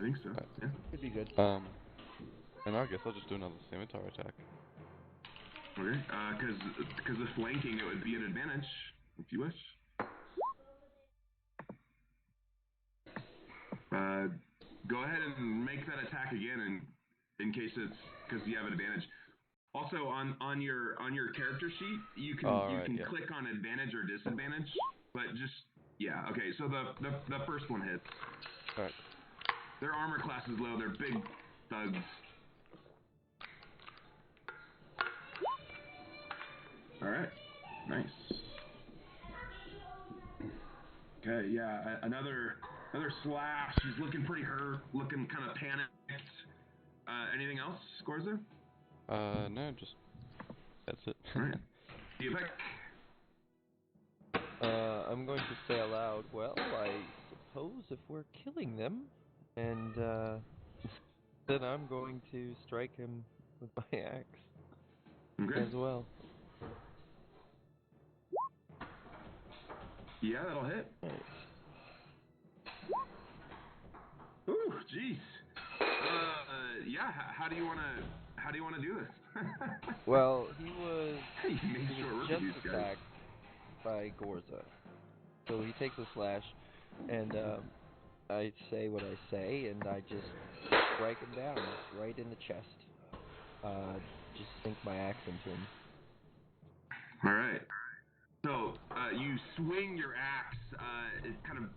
think so. Right. Yeah. Could be good. And I guess I'll just do another scimitar attack. Okay. Because of flanking, it would be an advantage if you wish. Go ahead and make that attack again, and in case it's because you have an advantage. Also, on your character sheet, you can click on advantage or disadvantage, but just okay. So the first one hits. All right. Their armor class is low. They're big thugs. All right, nice. Okay, yeah, another slash. He's looking pretty hurt, looking kind of panicked. Anything else, Scorza? No, just that's it. All right. Do you pick? I'm going to say aloud, well, I suppose if we're killing them, and then I'm going to strike him with my axe as well. Yeah, that'll hit. Nice. Ooh, jeez. Yeah. How do you wanna do this? Well, he was just these guys. attacked by Gorza, so he takes a slash, and I say what I say, and I just strike him down right in the chest. Just sink my axe into him. All right. So you swing your axe. It kind of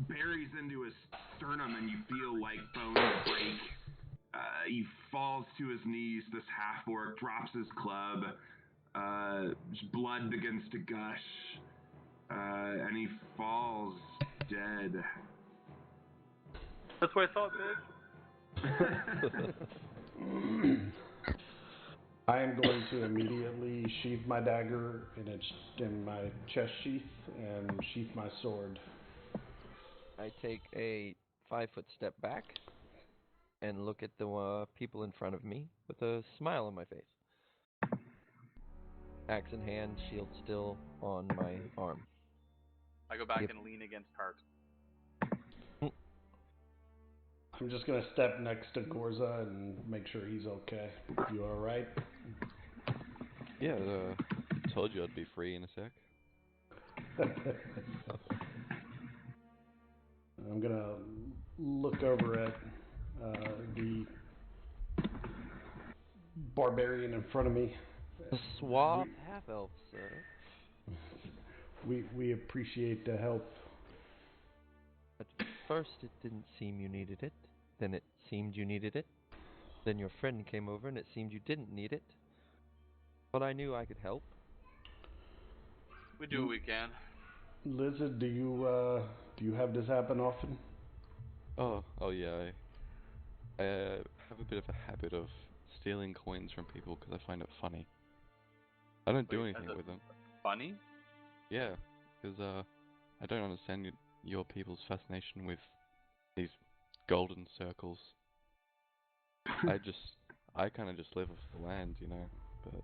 buries into his sternum, and you feel like bones break. He falls to his knees. This half-orc drops his club. Blood begins to gush, and he falls dead. That's what I thought, babe. I am going to immediately sheath my dagger in my chest sheath and sheath my sword. I take a 5-foot step back and look at the people in front of me with a smile on my face. Axe in hand, shield still on my arm. I go back and lean against Hart. I'm just going to step next to Gorza and make sure he's okay. You alright? Yeah, told you I'd be free in a sec. I'm going to look over at the barbarian in front of me. A suave half-elf, sir. We appreciate the help. At first it didn't seem you needed it, then it seemed you needed it, then your friend came over and it seemed you didn't need it. But I knew I could help. We do what we can. Lizard, do you have this happen often? Oh yeah. I have a bit of a habit of stealing coins from people because I find it funny. I don't do anything with them. Funny? Yeah, because I don't understand your people's fascination with these golden circles. I kind of just live off the land, you know, but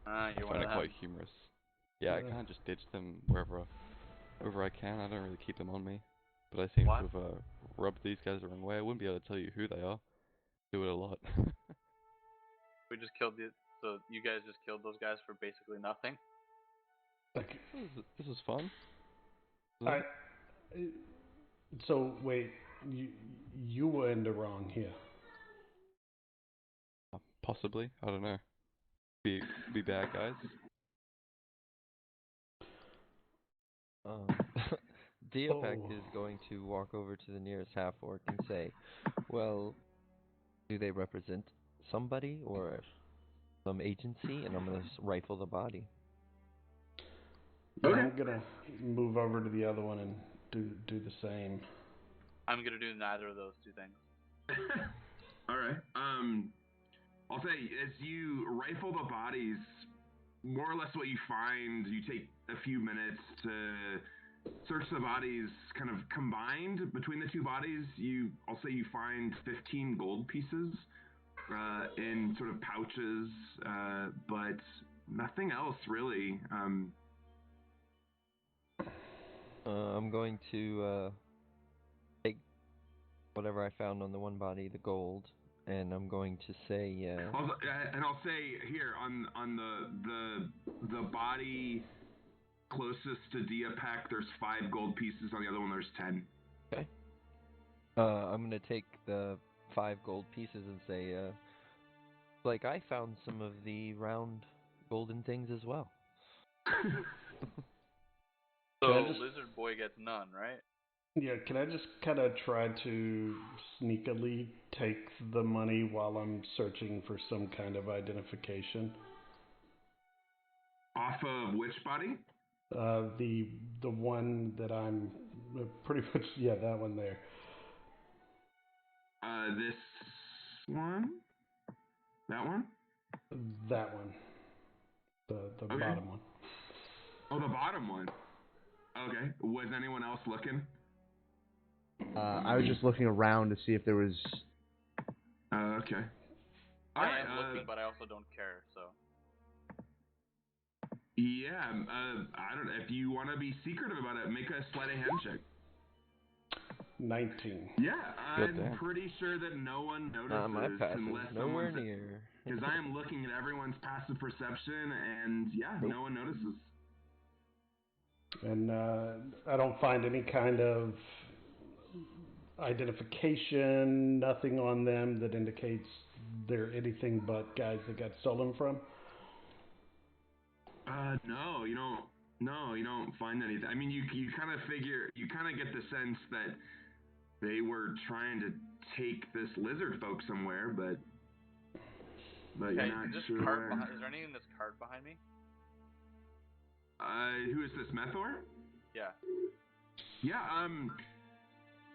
I find it quite humorous. Yeah, I kind of just ditch them wherever I can. I don't really keep them on me, but I seem to have rubbed these guys the wrong way. I wouldn't be able to tell you who they are. Do it a lot. We just killed so you guys just killed those guys for basically nothing? This is fun. So wait, you were in the wrong here. Possibly, I don't know. Be bad guys. Diopek is going to walk over to the nearest half-orc and say, well, do they represent somebody or some agency? And I'm going to rifle the body. Okay. I'm going to move over to the other one and do the same. I'm going to do neither of those two things. All right. I'll say, as you rifle the bodies, more or less what you find, you take a few minutes to search the bodies kind of combined between the two bodies. I'll say you find 15 gold pieces in sort of pouches, but nothing else really. I'm going to take whatever I found on the one body, the gold, and I'm going to say, and I'll say here on the body closest to Diapek, there's 5 gold pieces. On the other one, there's 10. Okay. I'm gonna take the 5 gold pieces and say, like I found some of the round golden things as well. So Lizard Boy gets none, right? Yeah, can I just kind of try to sneakily take the money while I'm searching for some kind of identification? Off of which body? The one that I'm pretty much, yeah, that one there. This one? That one? That one. The Okay. bottom one. Oh, the bottom one. Okay. Was anyone else looking? I was just looking around to see if there was... Okay. I am looking, but I also don't care, so... Yeah, I don't know. If you want to be secretive about it, make a sleight of hand check. 19. Yeah, I'm pretty sure that no one notices my passive unless nowhere someone's... near. Because I am looking at everyone's passive perception, and yeah, no one notices. And I don't find any kind of identification, nothing on them that indicates they're anything but guys that got stolen from. No, you don't. No, you don't find anything. I mean, you kind of get the sense that they were trying to take this lizard folk somewhere, but you're not sure. Is there anything in this card behind me? Who is this, Methor? Yeah. Yeah.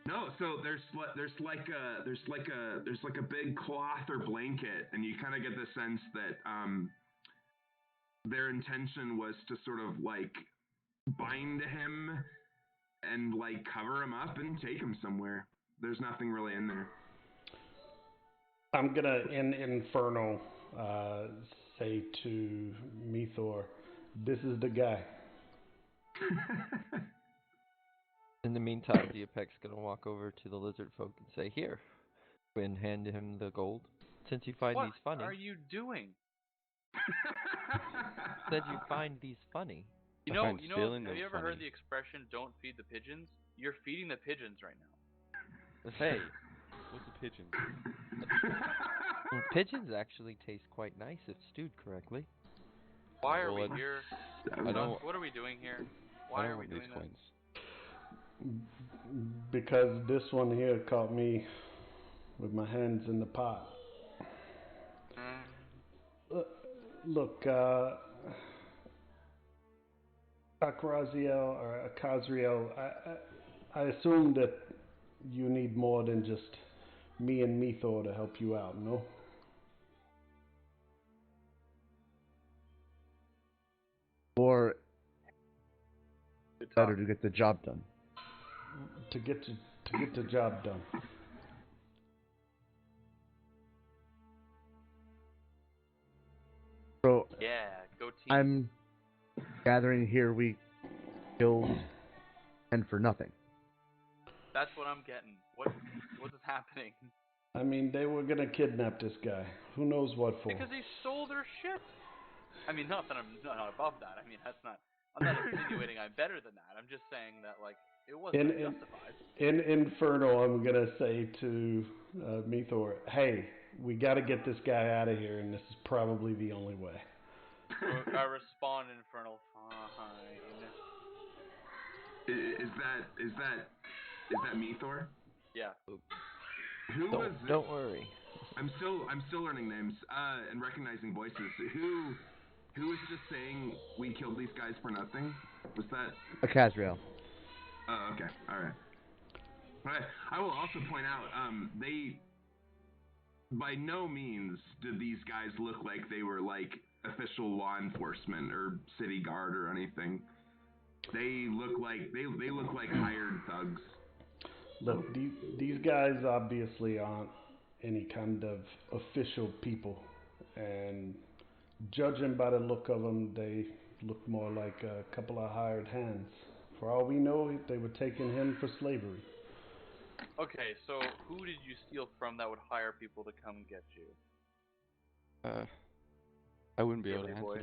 No. So there's like a big cloth or blanket, and you kind of get the sense that their intention was to sort of like bind him and like cover him up and take him somewhere. There's nothing really in there. I'm gonna in Infernal say to Methor, this is the guy. In the meantime, Diapek's gonna walk over to the lizard folk and say, "Here," and hand him the gold. Since you find these funny. What are you doing? Said you find these funny. You know. Have you ever heard the expression "Don't feed the pigeons"? You're feeding the pigeons right now. Hey, what's a pigeon? Well, pigeons actually taste quite nice if stewed correctly. Why are we here? What are we doing here? Why are we doing this? Because this one here caught me with my hands in the pot. Look, Akazriel, I assume that you need more than just me and Methor to help you out, no? Or better to get the job done. To get the job done. So yeah, go team. I'm gathering here we killed and for nothing. That's what I'm getting. What is happening? I mean, they were gonna kidnap this guy. Who knows what for? Because he stole their shit. I mean, not that I'm not above that. I mean, I'm not insinuating I'm better than that. I'm just saying that, like, it wasn't justified. In Inferno, I'm gonna say to Methor, hey, we gotta get this guy out of here, and this is probably the only way. I respond Infernal, fine. Is that Methor? Yeah. Don't worry. I'm still learning names and recognizing voices. Who was just saying we killed these guys for nothing? Was that Akazriel? Oh, okay. All right. I will also point out they by no means did these guys look like they were like official law enforcement or city guard or anything. They look like hired thugs. Look, these guys obviously aren't any kind of official people, and judging by the look of them, they look more like a couple of hired hands. For all we know, they were taking him for slavery. Okay, so who did you steal from that would hire people to come get you? I wouldn't be able to Billy answer boy.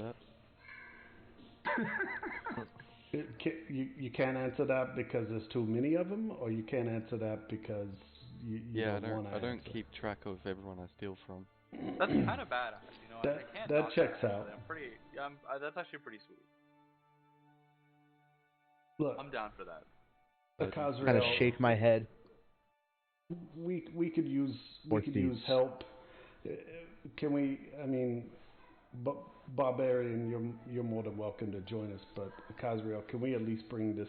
that. You can't answer that because there's too many of them, or you can't answer that because you Yeah, don't want to I don't answer. keep track of everyone I steal from. That's kind of badass, you know. I can't that knock checks that, out. I'm pretty. That's actually pretty sweet. Look, I'm down for that. I kind of shake my head. We could use help. Can we? I mean, Barbarian, you're more than welcome to join us. But Kazriel, can we at least bring this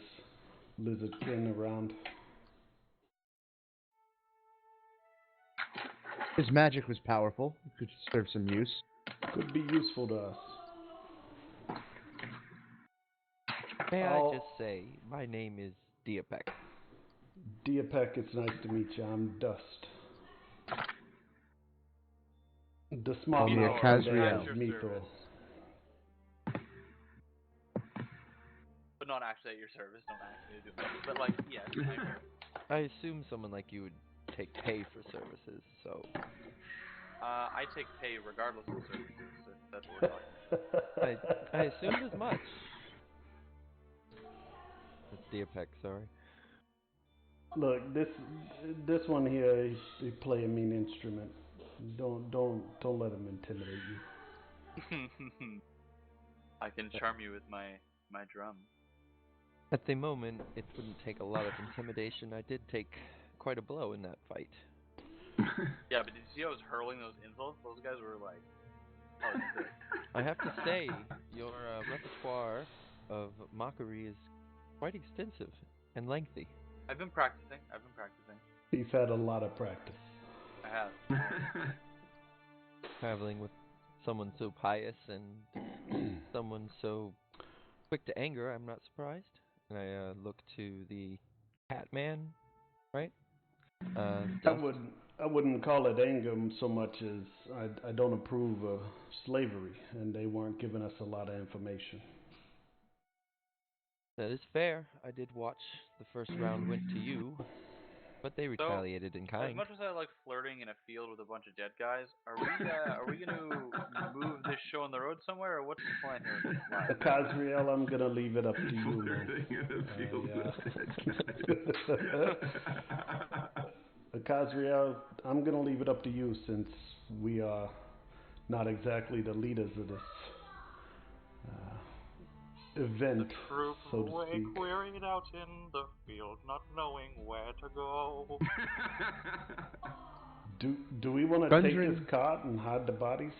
lizardkin around? His magic was powerful. It could serve some use. Could be useful to us. May I just say, my name is Diapek. Diapek, it's nice to meet you. I'm Dust. The small Kazriel. Mithor. But not actually at your service. Don't ask me to do it. But like, yes, I'm here. I assume someone like you would take pay for services, so... I take pay regardless of services, if that's what we're talking about. I assumed as much. That's Diapek, sorry. Look, this one here, he play a mean instrument. Don't let him intimidate you. I can charm you with my drum. At the moment, it wouldn't take a lot of intimidation. I did take quite a blow in that fight. Yeah, but did you see I was hurling those insults? Those guys were like, oh, sick. I have to say, your repertoire of mockery is quite extensive and lengthy. I've been practicing. He's had a lot of practice. I have. Traveling with someone so pious and someone so quick to anger, I'm not surprised. And I look to the Catman, right? I wouldn't call it anger so much as I don't approve of slavery, and they weren't giving us a lot of information. That is fair. I did watch the first round went to you, but they retaliated in kind. As much as I like flirting in a field with a bunch of dead guys, are we going to move this show on the road somewhere, or what's the plan here? Kazriel, I'm going to leave it up to you, man. Kazriel, I'm going to leave it up to you since we are not exactly the leaders of this event, the troops so to speak. Wearied out in the field, not knowing where to go. Do we want to take this cart and hide the bodies?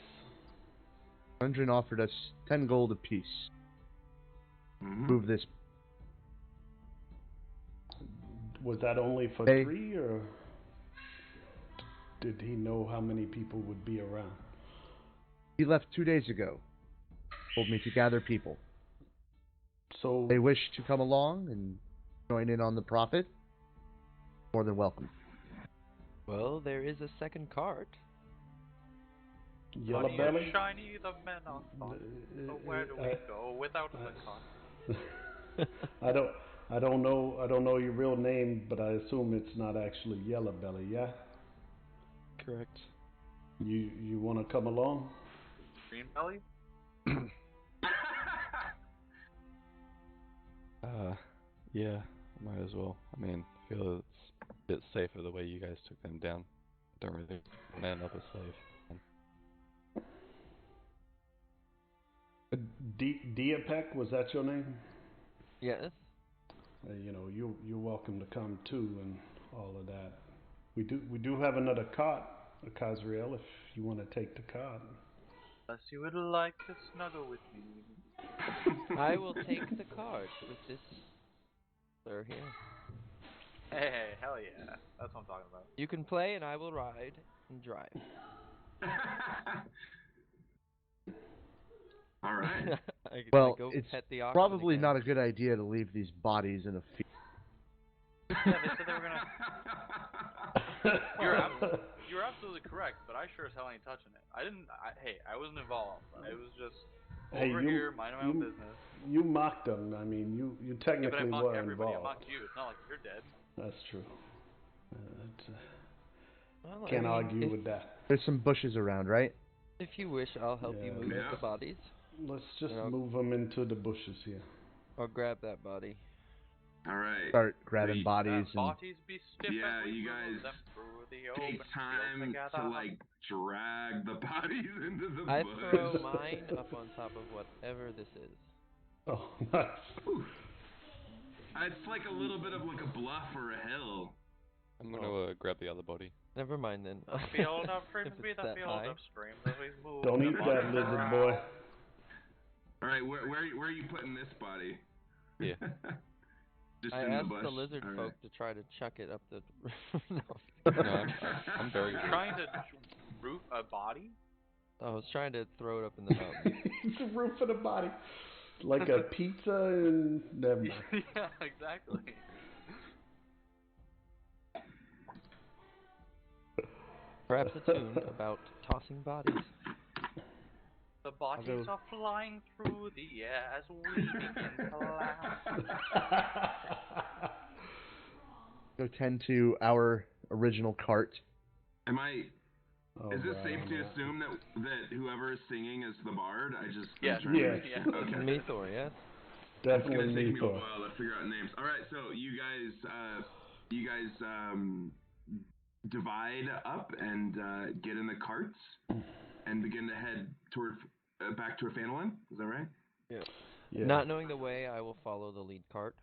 Gundren offered us 10 gold apiece. Move this. Was that only for 3, or did he know how many people would be around? He left 2 days ago. Told me to gather people. So they wish to come along and join in on the profit. More than welcome. Well, there is a second cart. Yellow belly. Shiny the men are thought. So where do we go without the cart? I don't know your real name, but I assume it's not actually Yellow Belly, yeah? Correct. You want to come along? Green belly? Yeah, might as well. I mean, I feel it's a bit safer the way you guys took them down. Don't really man up a slave. Diapek, was that your name? Yes. You're welcome to come too, and all of that. We do have another cart, Kazriel, if you want to take the cart. Unless you would like to snuggle with me. I will take the cart with this sir here. Hey, hell yeah. That's what I'm talking about. You can play and I will ride and drive. All right. Well, it's probably not a good idea to leave these bodies in a field. Yeah, they said they were gonna... You're absolutely correct, but I sure as hell ain't touching it. I wasn't involved. I was just over here, minding my own business. You mocked them. I mean, you technically but I mocked were everybody. involved. I mocked you. It's not like you're dead. That's true. Can't argue with that. There's some bushes around, right? If you wish, I'll help you move the bodies. Let's just move them into the bushes here. I'll grab that body. All right. Start grabbing bodies and. Bodies be stiff Yeah, and we you move guys them through the take open time to like drag the bodies into the I bush. throw mine up on top of whatever this is. Oh, nice. It's like a little bit of like a bluff or a hill. I'm gonna grab the other body. Never mind then. The field of dreams If be it's the that field high. of streams as we move. Don't the eat that, bodies lizard around. boy. All right, where are you putting this body? Yeah. Just I in asked the bush. the lizard All folk to try to chuck it up the. No. No, I'm very You're good. trying to root a body? I was trying to throw it up in the mountain. It's a roof of the body. Like a pizza and... Never mind. Yeah, exactly. Perhaps a tune about tossing bodies. The bodies are flying through the air as we begin to laugh. Go tend to our original cart. Is it safe to assume that whoever is singing is the bard? Yes. Okay. Me, Thor, yes? Definitely it's gonna take me a Thor. while to figure out names. All right, so you guys divide up and get in the carts and begin to head toward back toward Phandelver. Is that right? Yeah. Yeah. Not knowing the way, I will follow the lead cart.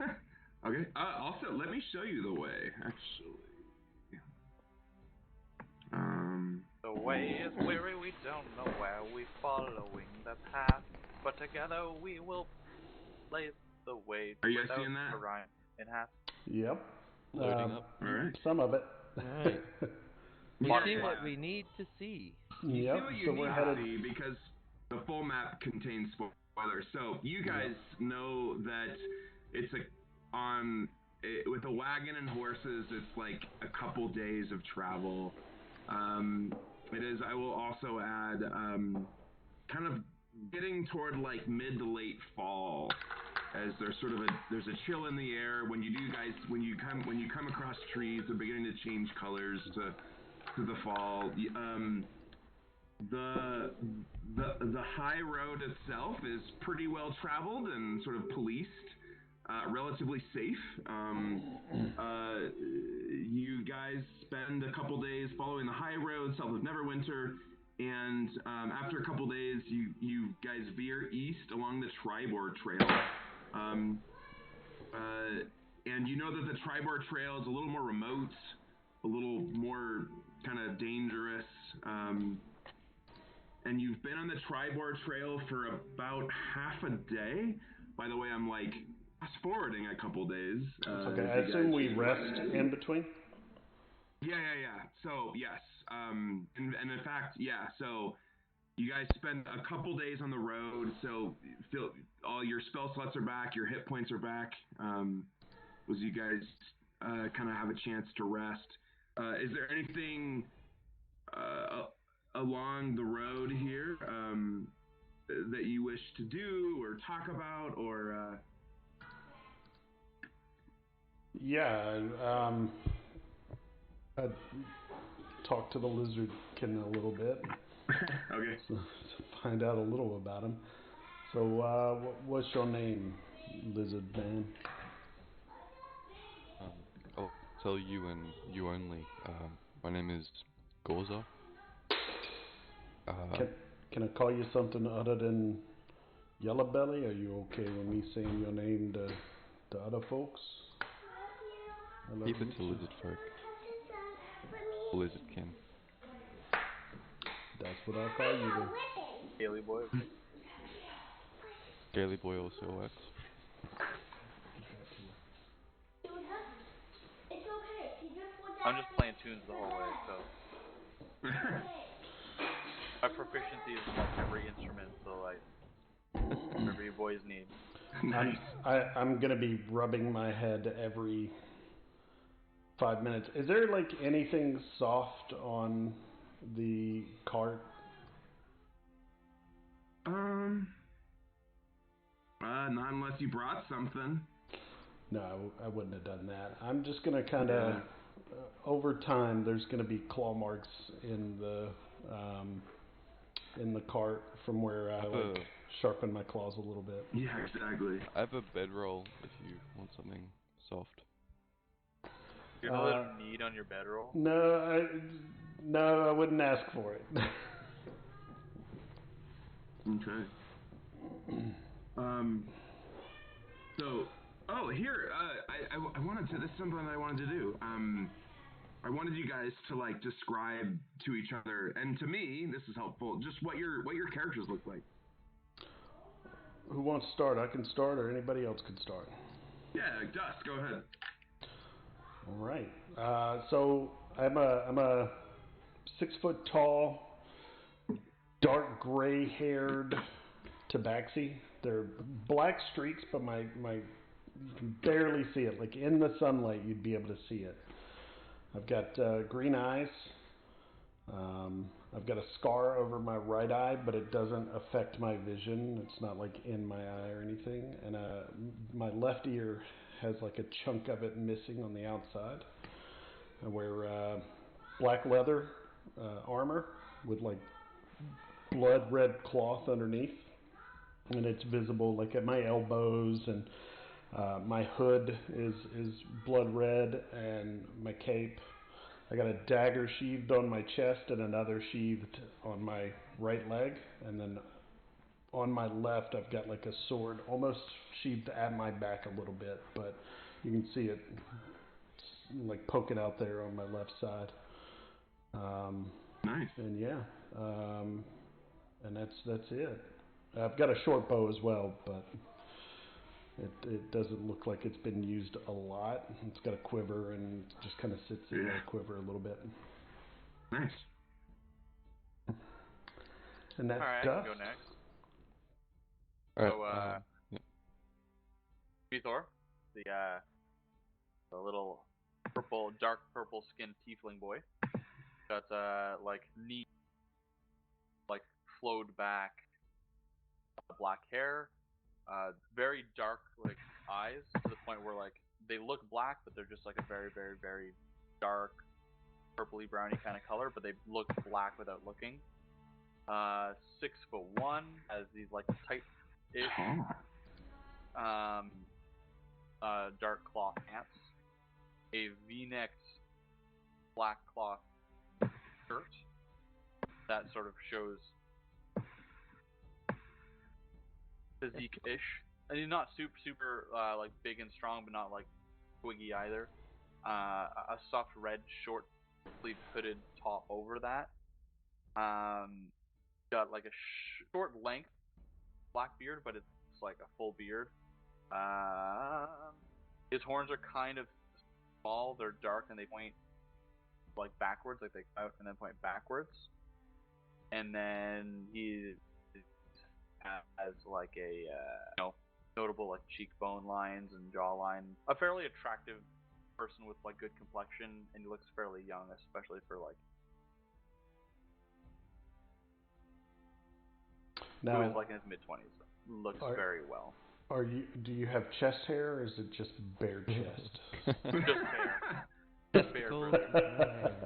Okay. Also, let me show you the way. Actually. The way is weary, we don't know where we're following the path, but together we will blaze the way. Are you guys seeing that? Orion in half. Yep. Loading up. All right. Some of it. Alright. We Yeah, see yeah. what we need to see. You Yep. see what you So need we're to headed. see because the full map contains spoilers. So you guys know that it's with a wagon and horses, it's like a couple days of travel. It is. I will also add kind of getting toward like mid to late fall, as there's a chill in the air when you come across trees, they're beginning to change colors to the fall. The high road itself is pretty well traveled and sort of policed, relatively safe. You guys spend a couple days following the high road south of Neverwinter, and after a couple days, you guys veer east along the Tribor Trail. And you know that the Tribor Trail is a little more remote, a little more kind of dangerous. And you've been on the Tribor Trail for about half a day. By the way, I'm like fast forwarding a couple days. Okay, I assume we rest in between? Yeah. So, yes. And in fact, yeah. So, you guys spend a couple days on the road. So, all your spell slots are back. Your hit points are back. As you guys kind of have a chance to rest. Is there anything along the road here that you wish to do or talk about or... Yeah, I'd talk to the lizardkin a little bit. Okay. So, to find out a little about him. So, what's your name, lizard man? I'll tell you and you only. My name is Gorza. Can I call you something other than Yellow Belly? Are you okay with me saying your name to other folks? Keep it to lizard folk. Lizardkin. That's what I'll call you then. Daily boy. Daily boy also works. I'm just playing tunes the whole way, so. My proficiency is in like every instrument, so like whatever you boys need. Nice. I'm gonna be rubbing my head every 5 minutes. Is there like anything soft on the cart? Not unless you brought something. No, I wouldn't have done that. I'm just gonna kind of, over time, there's gonna be claw marks in the cart from where I sharpen my claws a little bit. Yeah, exactly. I have a bedroll if you want something soft. You have a little knead on your bedroll? No, I wouldn't ask for it. Okay. Here, I wanted to. This is something that I wanted to do. I wanted you guys to like describe to each other, and to me, this is helpful. Just what your characters look like. Who wants to start? I can start, or anybody else can start. Yeah, Gus, go ahead. All right. So I'm a 6 foot tall, dark gray haired tabaxi. They're black streaks, but you can barely see it. Like in the sunlight, you'd be able to see it. I've got green eyes. I've got a scar over my right eye, but it doesn't affect my vision. It's not like in my eye or anything. And my left ear has like a chunk of it missing on the outside. I wear black leather armor with like blood red cloth underneath, and it's visible like at my elbows, and my hood is blood red, and my cape. I got a dagger sheathed on my chest and another sheathed on my right leg, and then on my left I've got like a sword almost sheathed at my back a little bit, but you can see it like poking out there on my left side. Nice. And yeah, and that's it. I've got a short bow as well, but it doesn't look like it's been used a lot. It's got a quiver and it just kind of sits in the quiver a little bit. Nice. And that's Alright, I can go next. Alright. Thor, the little dark purple skinned tiefling boy. Got like neat, like flowed back black hair, very dark like eyes to the point where like they look black, but they're just like a very, very, very dark purpley browny kind of color, but they look black without looking. 6'1", has these like tight-ish dark cloth pants, a V-necked black cloth shirt that sort of shows physique-ish. And he's not super like big and strong, but not like twiggy either. A soft red short sleeve hooded top over that. Got like a short length black beard, but it's like a full beard. His horns are kind of small. They're dark and they point like backwards, like they come out and then point backwards. And then he has like a notable like cheekbone lines and jawline. A fairly attractive person with like good complexion, and he looks fairly young, especially for like now, who is like in his mid-20s. Looks very well. Do you have chest hair, or is it just bare chest? Just hair. Just bare, brother.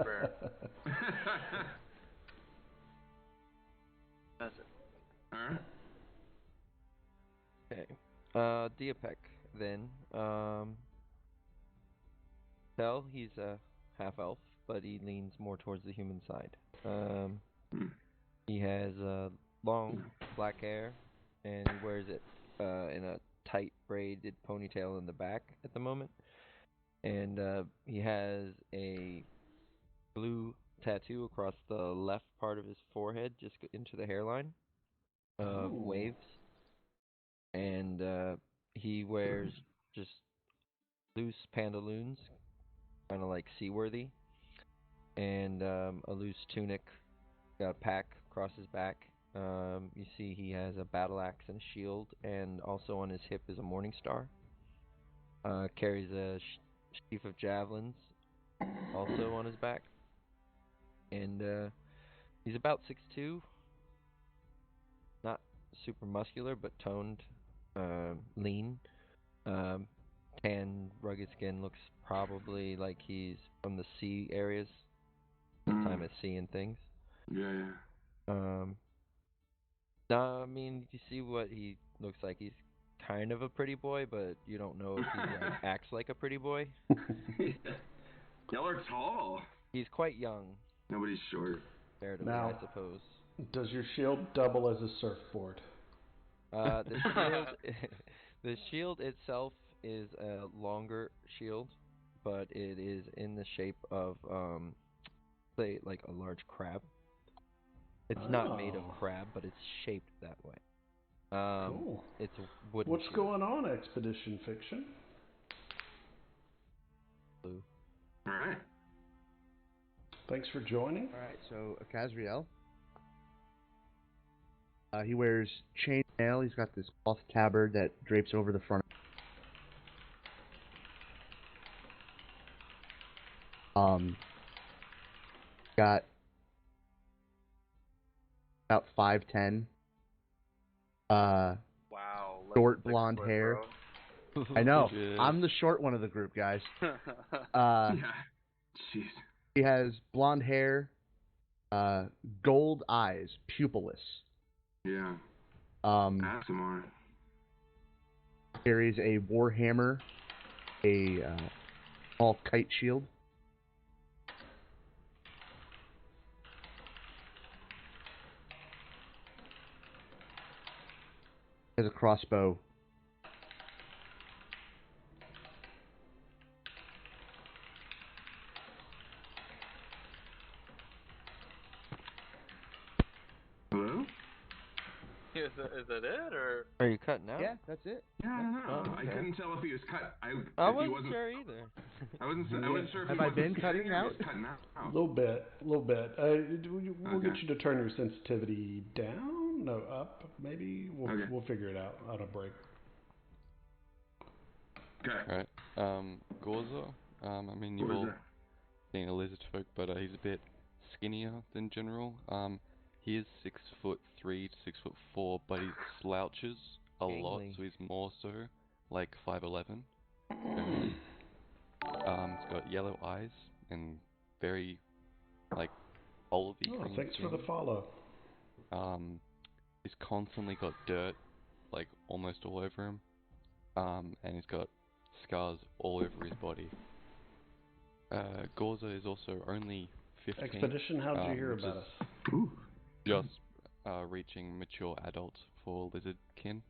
Bare. That's it. Alright. Okay. Diapek then. Tell he's a half elf, but he leans more towards the human side. He has long black hair, and he wears it in a tight braided ponytail in the back at the moment. And he has a blue tattoo across the left part of his forehead, just into the hairline of waves. And he wears just loose pantaloons, kind of like seaworthy, and a loose tunic, got a pack across his back. You see he has a battle axe and a shield, and also on his hip is a morning star. Carries a sheaf of javelins, also on his back. And he's about 6'2", not super muscular, but toned, lean. tan, rugged skin. Looks probably like he's from the sea areas. Time at sea and things. Yeah. No, I mean, you see what he looks like. He's kind of a pretty boy, but you don't know if he like acts like a pretty boy. Y'all are tall. He's quite young. Nobody's short. Comparatively, Now, I suppose. Does your shield double as a surfboard? The shield, the shield itself is a longer shield, but it is in the shape of say like a large crab. It's not made of crab, but it's shaped that way. Cool. It's a wooden What's shield. going on, Expedition Fiction? Blue. All right. Thanks for joining. All right, so Kazriel. He wears chainmail. He's got this cloth tabard that drapes over the front. Got about 5'10". Wow. Short blonde hair. I know. I'm the short one of the group, guys. Yeah. Jeez. He has blonde hair, gold eyes, pupilless. Yeah. Carries a warhammer, a small kite shield. Has a crossbow. Hello? Is that it, or? Are you cutting out? Yeah, that's it. Yeah, I don't know. Oh, okay. I couldn't tell if he was cut. I if he wasn't sure either. I wasn't sure if Have he I wasn't been spitting cutting or out? he was cutting out. A little bit. We'll Okay. get you to turn your sensitivity down. No, up. Maybe we'll figure it out on a break. Okay. Alright. Gorza. I mean, you've all seen a lizard folk, but he's a bit skinnier than general. He is 6'3" to 6'4", but he slouches a lot, so he's more so like 5'11". Generally. He's got yellow eyes and very like olivey green Thanks skin. for the follow. He's constantly got dirt, like almost all over him. And he's got scars all over his body. Gorza is also only 15. Expedition, how'd you hear about us? Just reaching mature adult for lizardkin.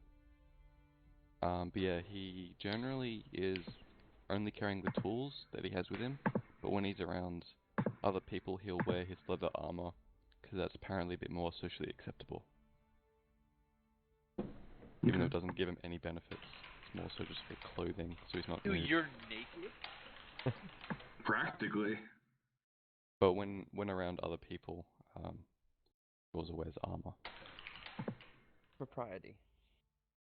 But yeah, he generally is only carrying the tools that he has with him, but when he's around other people, he'll wear his leather armor, because that's apparently a bit more socially acceptable. Even though it doesn't give him any benefits, it's more so just for clothing, so he's not. Dude, you're naked? Practically. But when around other people, he also wears armor. Propriety.